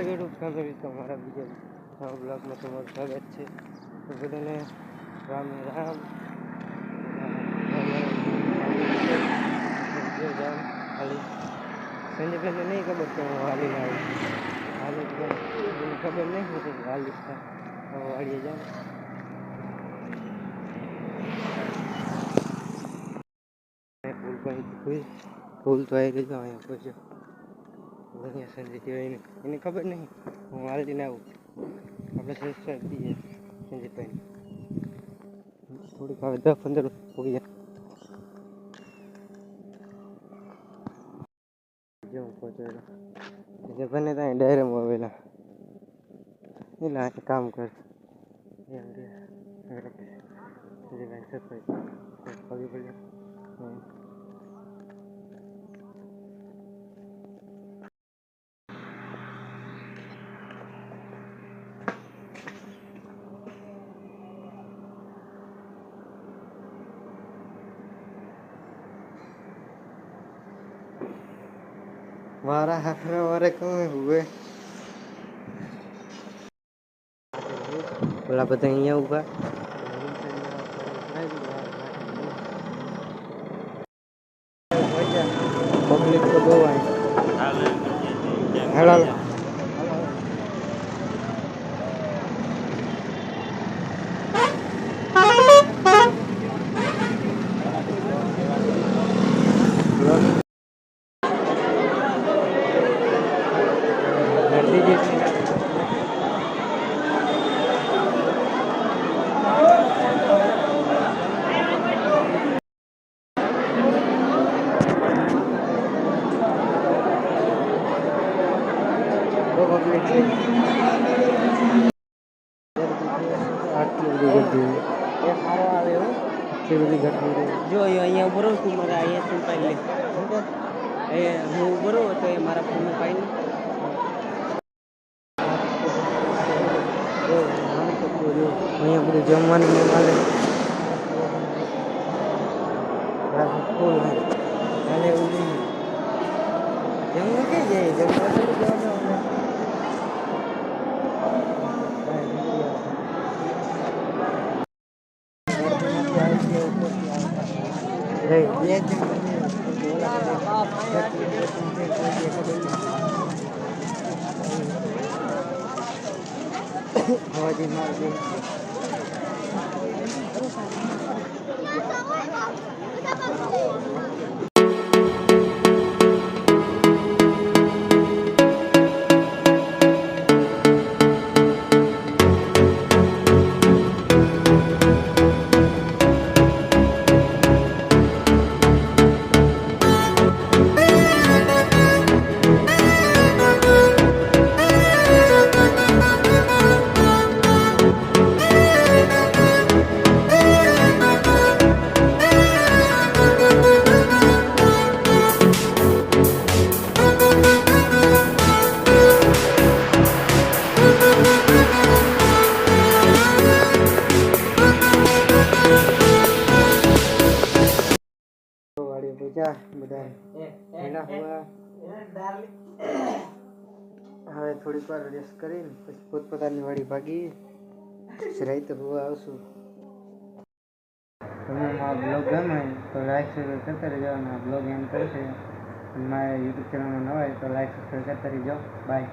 YouTube family તમારા બીજા નવા બ્લોગમાં તમારું સ્વાગત છે. તો બધાને રામ રામ. ખાલી સંજયભાઈને નહીં ખબર કે હું હાલીને આવી ખબર નહીં હોતી હાલી વાળીએ જાઉં. ફૂલ તો આવી ગયો અહીંયા પૂછ્યો અહીંયા સંજય કહેવાય એને ખબર નહીં હું હાલીને આવું. આપણે સબસ્ક્રાઈબ દઈએ સંજયભાઈને થોડીક હવે 10-15 હોઈ જાય. જેવું પહોંચેલો સંજયભાઈને ત્યાં ડાયરેમાં આવેલા એટલે કામ કરે સંજયભાઈ સફાઈ પગી પડ્યા. મારા હાથના મારે કમે હુએ ઓલા બધા અહીંયા ઉભા પબ્લિક તો બહુ આવી. હાલો જો અહીંયા ઉભો રહું છું મારે અહીંયા પાઈ લે હું ઉભો રહું તો એ મારા ફોન પાઈ ને અહીંયા બધું જમવાનું મળે હાલે એવું નહીં જમવું કઈ જાય જમવા હવાજી માર્ગે હવે થોડીક વાર રેસ્ટ કરીને પછી પોતપોતાની વાડી ભાગી રાઈ તો હું આવશું. તમને આ બ્લોગ ગમે તો લાઈક સબસ્ક્રાઈબ કરતા રહેજો અને આ બ્લોગ એન્ડ કરશે. મારા યુટ્યુબ ચેનલમાં નવા હોય તો લાઈક સબસ્ક્રાઈબ કરતા રહેજો. બાય.